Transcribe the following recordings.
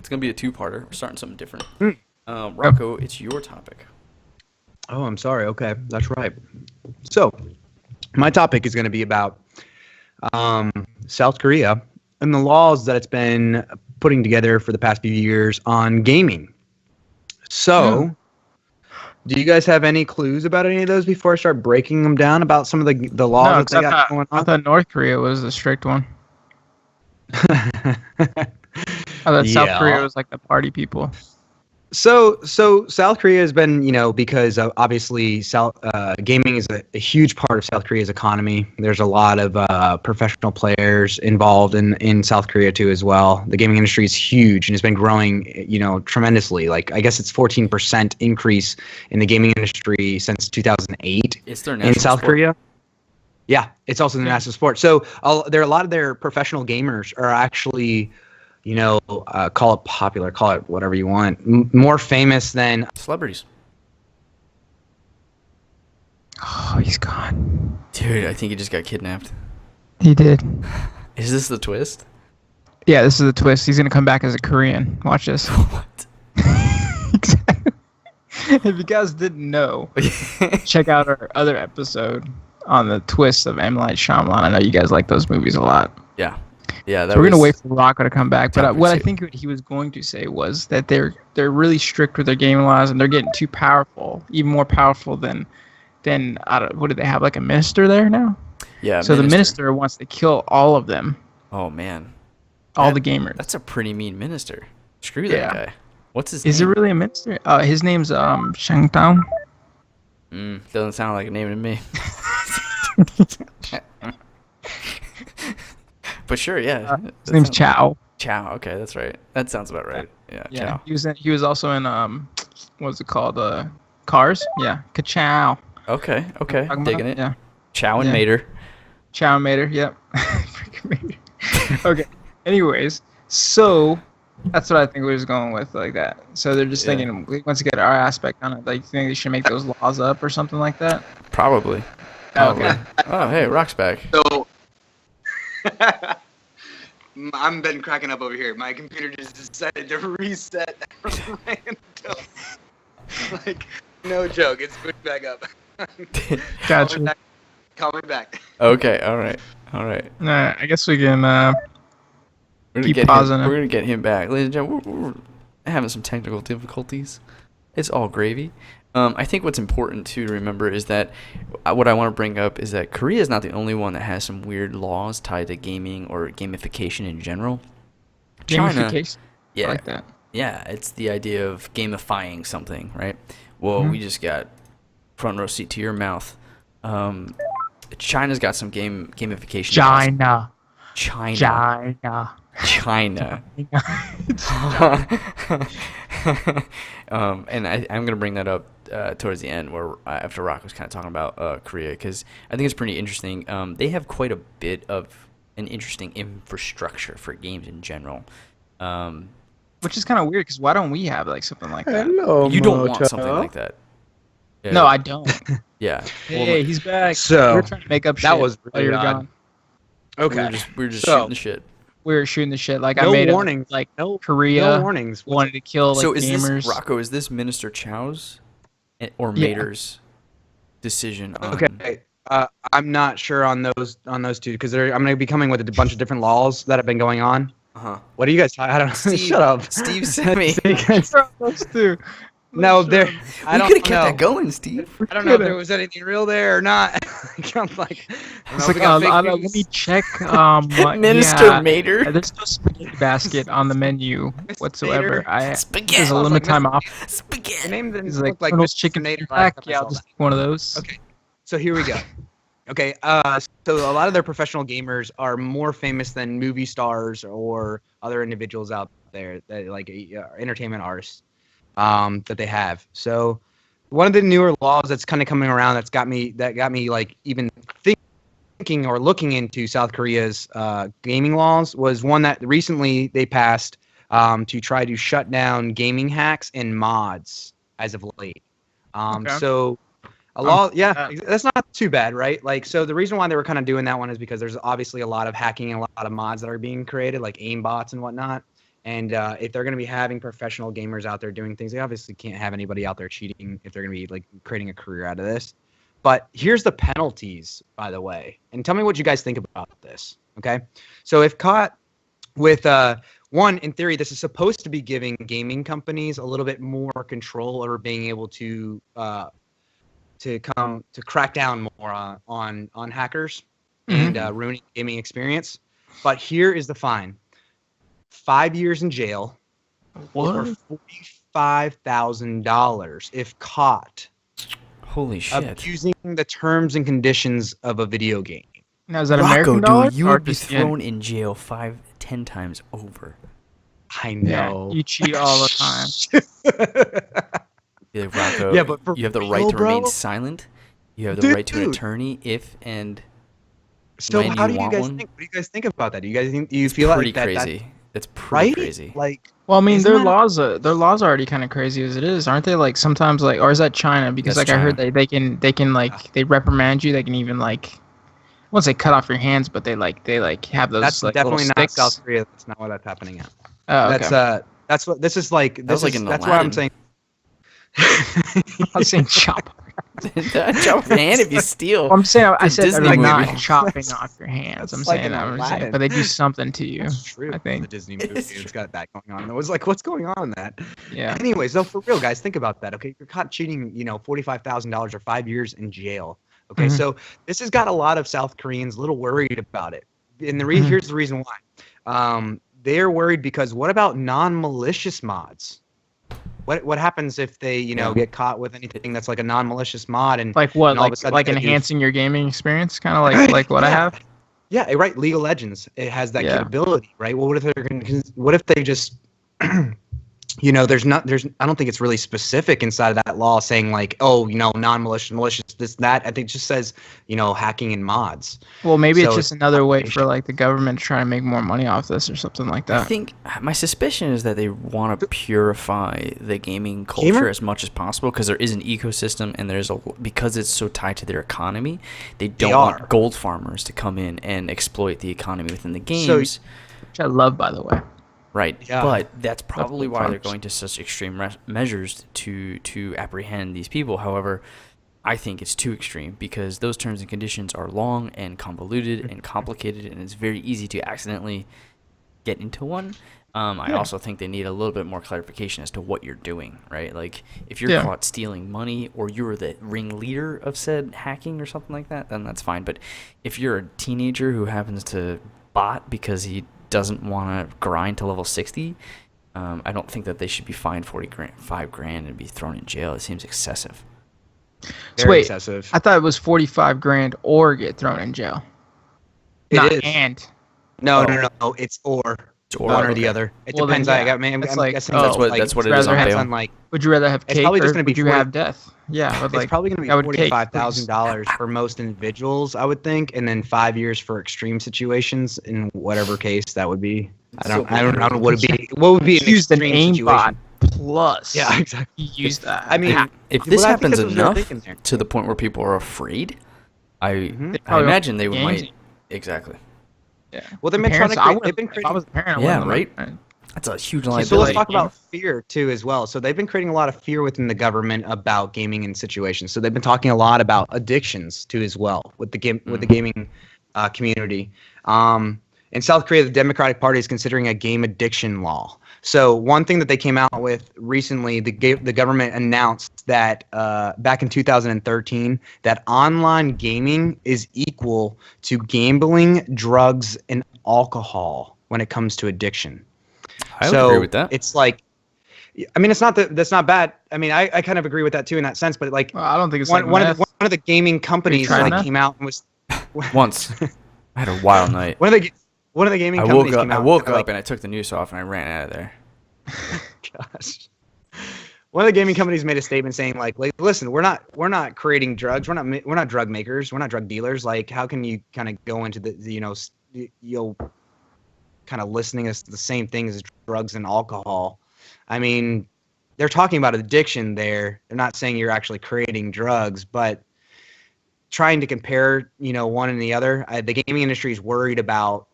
It's gonna be a two-parter. We're starting something different. Mm. Rocco, it's your topic. Oh, I'm sorry. Okay, that's right. So, my topic is going to be about South Korea and the laws that it's been putting together for the past few years on gaming. So, do you guys have any clues about any of those before I start breaking them down about some of the laws No, that they got going I on? thought North Korea was the strict one. I thought South Korea was like the party people. So South Korea has been, because obviously gaming is a huge part of South Korea's economy. There's a lot of professional players involved in South Korea too as well. The gaming industry is huge and it's been growing, tremendously. Like I guess it's 14% increase in the gaming industry since 2008 It's their national in South sport. Korea. Yeah, it's also the national sport. So there are a lot of their professional gamers are actually, call it popular, call it whatever you want, more famous than Celebrities. Oh, he's gone. Dude, I think he just got kidnapped. He did. Is this the twist? Yeah, this is the twist. He's gonna come back as a Korean. Watch this. What? Exactly. If you guys didn't know, check out our other episode on the twist of M. Night Shyamalan. I know you guys like those movies a lot. Yeah. Yeah, So we're gonna wait for Rocco to come back. But Topic what I two. think what he was going to say was that they're really strict with their gaming laws and they're getting too powerful, even more powerful than what do they have, like a minister there now? Yeah. So the minister wants to kill all of them, Oh man. all the gamers. That's a pretty mean minister. Screw that guy. What's his Is it name? really a minister? His name's Shang Tao. Doesn't sound like a name to me. But sure, yeah. His name's Chow. Chow. Okay, that's right. That sounds about right. Yeah. Chow. He was also in what's it called? Cars. Yeah, Ka-chow. Okay. Talking Digging about? it. Yeah. Chow and Yeah. Mater. Chow Mater. Yep. Freaking Mater. Okay. Anyways, so that's what I think we was going with, like that. So they're just thinking, once we get our aspect on it, like, you think they should make those laws up or something like that? Probably. Okay. Oh, hey, Rock's back. So I'm been cracking up over here. My computer just decided to reset random. Like, no joke, it's booted back up. Gotcha. Call me back. Okay. All right. I guess we can We're gonna keep get pausing him. it. We're gonna get him back, ladies and gentlemen. We're having some technical difficulties. It's all gravy. I think what's important to remember is that what I want to bring up is that Korea is not the only one that has some weird laws tied to gaming or gamification in general. China, Gamification. yeah, I like that. yeah, it's the idea of gamifying something, right? Well, we just got front row seat to your mouth. China's got some gamification. laws. China. And I'm gonna bring that up towards the end, where after Rock was kind of talking about Korea, because I think it's pretty interesting. They have quite a bit of an interesting infrastructure for games in general. Which is kind of weird, because why don't we have like something like that? Hello, You don't want something like that. Yeah. No, I don't. Yeah. Hey, he's back. So, we're trying to make up shit. that was while really you were odd. gone. Okay. We were just So- shooting the shit. We were shooting the shit. Like No I made warnings. like No Korea warnings. wanted to kill like So is gamers. this Rocco? Is this Minister Chow's or Yeah. Mater's decision on? Okay. I'm not sure on those two because I'm going to be coming with a bunch of different laws that have been going on. Uh-huh. What are you guys? I don't know. Steve- Shut up. Steve sent me. Those two. No, there. I We don't could have kept know. that going, Steve. I don't know if there was anything real there or not. I'm like, It's like, let me check. What, Minister yeah, Mater. there's no spaghetti basket on the menu whatsoever. There's Spaghetti. a limit time off. The Spaghetti. name didn't He's look like, like Colonel's Mr. chicken Nader back. last time I Yeah, saw I'll just that. take one of those. Okay, so here we go. Okay, so a lot of their professional gamers are more famous than movie stars or other individuals out there that like entertainment artists that they have. So one of the newer laws that's kind of coming around that got me like even thinking or looking into South Korea's gaming laws was one that recently they passed to try to shut down gaming hacks and mods as of late. Okay. So a law, yeah, that's not too bad, right? Like, so the reason why they were kind of doing that one is because there's obviously a lot of hacking and a lot of mods that are being created, like aimbots and whatnot. And if they're going to be having professional gamers out there doing things, they obviously can't have anybody out there cheating if they're going to be like creating a career out of this. But here's the penalties, by the way. And tell me what you guys think about this. Okay. So if caught with one, in theory, this is supposed to be giving gaming companies a little bit more control over being able to crack down more on hackers and ruining the gaming experience. But here is the fine: 5 years in jail or $45,000 if caught. Holy shit! Abusing the terms and conditions of a video game. Now, is that Rocco, American dollar? dude, you or would be just thrown in jail 5-10 times over. I know. Yeah, you cheat all the time. Yeah, Rocco, Yeah, but for you have the real, right to remain bro? silent. You have the right to an Dude. attorney if and So when how you do you want guys one. think? What do you guys think about that? Do you guys think? Do you It's feel pretty like that? crazy. It's pretty Right? crazy. Like, Well, I mean, Isn't their that- laws are already kind of crazy as it is, aren't they? Like sometimes, like, or is that China? Because That's like I heard China. they can like they reprimand you. They can even like, I won't say cut off your hands, but they have those that's like definitely little not sticks. South Korea. That's not what that's happening at. Oh, okay. That's what this is like. was like in That's why I'm Aladdin. saying. I was saying chop. Chop your hand if you steal. Well, I'm saying I It's a said Disney like movie. not chopping off your hands. I'm That's like saying in that. I'm saying, Aladdin. but they do something to you. That's true. I think. The Disney movie. It's It's got that going on. And I was like, what's going on in that? Yeah. Anyways, though, for real, guys, think about that. Okay, you're caught cheating. $45,000 or 5 years in jail. Okay, Mhm. so this has got a lot of South Koreans a little worried about it. And Mhm. here's the reason why. They're worried because what about non-malicious mods? What happens if they get caught with anything that's like a non-malicious mod and Like what? and all of a Like sudden like they do- enhancing your gaming experience, kind of like what I Yeah. have. Yeah, right. League of Legends, it has that Yeah. capability, right? Well, what if they just there's I don't think it's really specific inside of that law saying like, oh, non-malicious, malicious, this, that. I think it just says, hacking and mods. Well, maybe So it's just another way for like the government to try and make more money off this or something like I that. think my suspicion is that they want to purify the gaming culture Gamer? as much as possible because there is an ecosystem and because it's so tied to their economy. They don't want are. gold farmers to come in and exploit the economy within the So- games. Which I love, by the way. Right, Yeah. but that's probably why they're farmers. going to such extreme measures to apprehend these people. However, I think it's too extreme because those terms and conditions are long and convoluted and complicated, and it's very easy to accidentally get into one. I also think they need a little bit more clarification as to what you're doing, right? Like, if you're Yeah. caught stealing money or you're the ringleader of said hacking or something like that, then that's fine. But if you're a teenager who happens to bot because he doesn't want to grind to level 60, I don't think that they should be fined $5,000 and be thrown in jail. It seems excessive. So Very wait, excessive. I thought it was 45 grand or get thrown in jail. It Not is. and. No, Oh. It's or. It's one or okay. the other. It Well, then, depends. yeah. I'm It's like- guessing oh, That's what like, that's what it rather is on have depends bail. on like. Would you rather have It's cake probably or just gonna be would you 40 have death? Yeah, but It's like probably going I to be would cake, $45,000 for most individuals, I would think, and then 5 years for extreme situations in whatever case that would be. I don't know what would be. What would be an use an extreme aimbot situation? plus. Yeah, exactly. You use that. I mean, If Well, this I think happens that's what they're enough thinking there. to the point where people are afraid, They I probably won't imagine they play might. games. Exactly. Yeah. Well, they've been trying to. Parents, I They've wouldn't- been if I creating. was a parent, I Yeah, wouldn't right? That's a huge So liability. let's talk games. about fear too, as well. So they've been creating a lot of fear within the government about gaming and situations. So they've been talking a lot about addictions too, as well, with the gaming community. In South Korea, the Democratic Party is considering a game addiction law. So one thing that they came out with recently, the government announced that back in 2013 that online gaming is equal to gambling, drugs, and alcohol when it comes to addiction. I would agree with that. It's like, I mean, that's not bad. I mean, I kind of agree with that too in that sense. But like, Well, I don't think it's one, like one meth. of the gaming companies trying like that? came out and was Once, I had a wild night. one of the gaming I companies woke up. came out. I woke and were up and I took the news off and I ran out of there. gosh. One of the gaming companies made a statement saying like, listen, we're not creating drugs. We're not drug makers. We're not drug dealers. Like, how can you kind of go into kind of listening as the same things as drugs and alcohol? I mean, they're talking about addiction there. They're not saying you're actually creating drugs, but trying to compare, one and the other. The gaming industry is worried about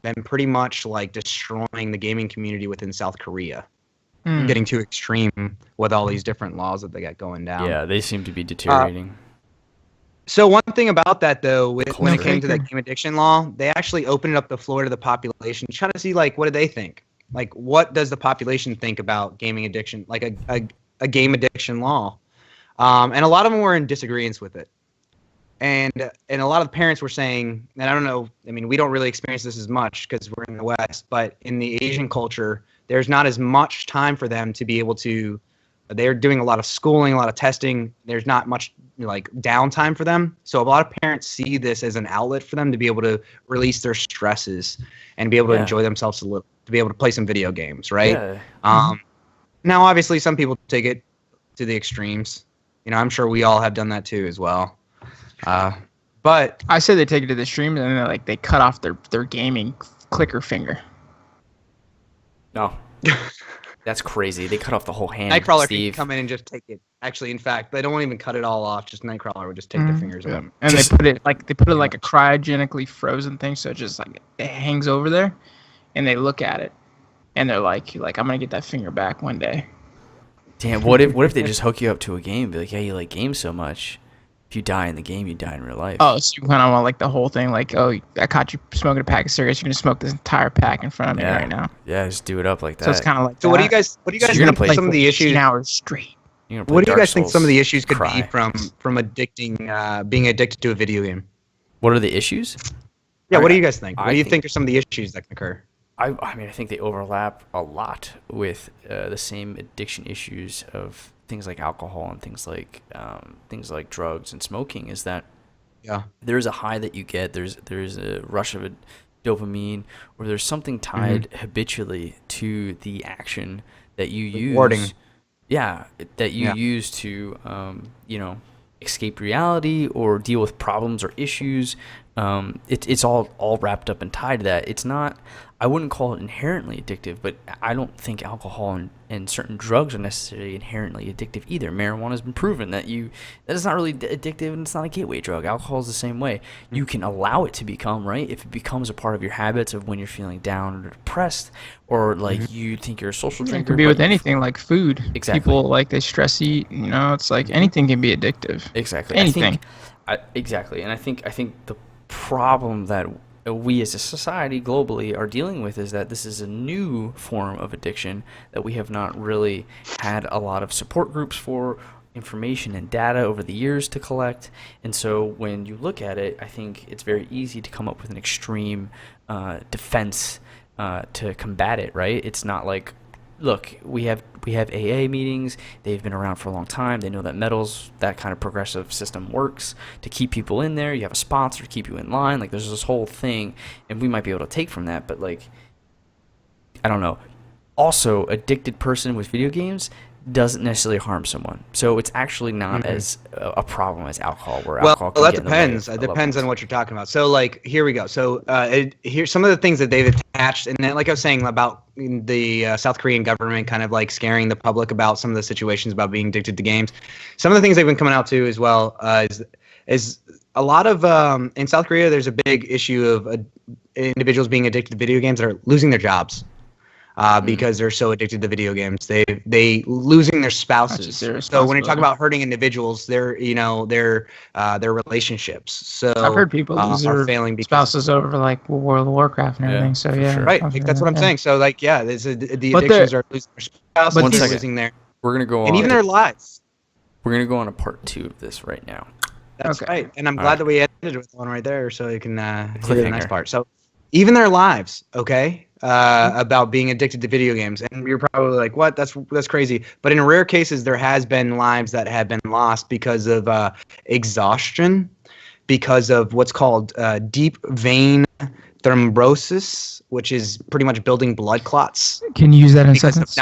been pretty much like destroying the gaming community within South Korea. Mm. Getting too extreme with all these different laws that they got going down. Yeah, they seem to be deteriorating. So one thing about that though, when it came to Culture. that game addiction law, they actually opened up the floor to the population, trying to see like what do they think, like what does the population think about gaming addiction, like a game addiction law, and a lot of them were in disagreement with it, and a lot of parents were saying, and I don't know, I mean we don't really experience this as much because we're in the West, but in the Asian culture, there's not as much time for them to be able to. They're doing a lot of schooling, a lot of testing. There's not much like downtime for them. So a lot of parents see this as an outlet for them to be able to release their stresses and be able to enjoy themselves a little, to be able to play some video games, right? Yeah. Now, obviously, some people take it to the extremes. You know, I'm sure we all have done that too as well. But I say they take it to the extreme and then they cut off their gaming clicker finger. No. That's crazy. They cut off the whole hand. Nightcrawler Steve. can come in and just take it. Actually, in fact, they don't even cut it all off. Just Nightcrawler would just take their fingers away. And they put it like a cryogenically frozen thing, so it just like it hangs over there, and they look at it, and they're like I'm gonna get that finger back one day. Damn. What if they just hook you up to a game? Be like, hey, you like games so much. If you die in the game, you die in real life. Oh, so you kind of want like the whole thing, like, oh, I caught you smoking a pack of cigarettes. You're gonna smoke this entire pack in front of me right now. Yeah, just do it up like that. So it's kind of like. So what do you guys You're gonna think play some of the issues? Hours straight. What do you guys think some of the issues could Cry. be from being addicted to a video game? What are the issues? Yeah, what do you guys think? What I do you think- think are some of the issues that can occur? I mean, I think they overlap a lot with the same addiction issues of things like alcohol and things like drugs and smoking. Is that there's a high that you get. There's a rush of a dopamine, or there's something tied habitually to the action that you use. Rewarding. Yeah, that you use to escape reality or deal with problems or issues. It's all wrapped up and tied to that. It's not. I wouldn't call it inherently addictive, but I don't think alcohol and certain drugs are necessarily inherently addictive either. Marijuana has been proven that it's not really addictive, and it's not a gateway drug. Alcohol is the same way. You can allow it to become, right? If it becomes a part of your habits of when you're feeling down or depressed, or like you think you're a social drinker. It could be with anything like food. Exactly. People like they stress eat. It's like anything can be addictive. Exactly. Anything. Exactly. And I think the problem that we as a society globally are dealing with is that this is a new form of addiction that we have not really had a lot of support groups for, information and data over the years to collect. And so when you look at it, I think it's very easy to come up with an extreme defense to combat it, right? It's not like, look, we have AA meetings. They've been around for a long time. They know that that kind of progressive system works to keep people in there. You have a sponsor to keep you in line. Like, there's this whole thing, and we might be able to take from that. But like, I don't know. Also, addicted person with video games doesn't necessarily harm someone. So it's actually not as a problem as alcohol, where alcohol can Well, that get in the way depends. of It loved depends ones. on what you're talking about. So, like, here we go. So, here's some of the things that they've attached, and then, like I was saying about the South Korean government kind of like scaring the public about some of the situations about being addicted to games. Some of the things they've been coming out to as well is a lot of in South Korea. There's a big issue of individuals being addicted to video games that are losing their jobs. Because they're so addicted to video games, they losing their spouses. So when you talk about hurting individuals, their relationships. So I've heard people lose are their failing because spouses over like World of Warcraft and everything. So for yeah, sure. right. Like, that's what I'm saying. So like the But addictions are losing their spouses, but One they're second. losing their We're gonna go on. and even their lives. We're gonna go on a part 2 of this right now. That's Okay. right. And I'm All glad right. that we ended with one right there, so you can hear the Cliffhanger. next part. So even their lives, okay, about being addicted to video games, and you're probably like, "What? That's crazy." But in rare cases, there has been lives that have been lost because of exhaustion, because of what's called deep vein thrombosis, which is pretty much building blood clots Can you use that in a because sentence?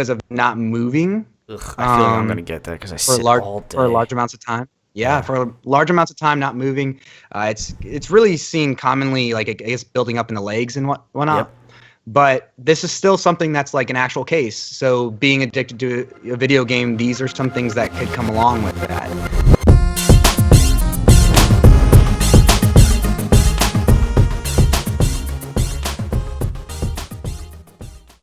of not moving. Ugh, I feel like I'm Um, gonna get that because I for sit large all day. for large amounts of time. Yeah, for large amounts of time not moving. It's really seen commonly, like, I guess, building up in the legs and whatnot. Yep. But this is still something that's like an actual case. So being addicted to a video game, these are some things that could come along with that.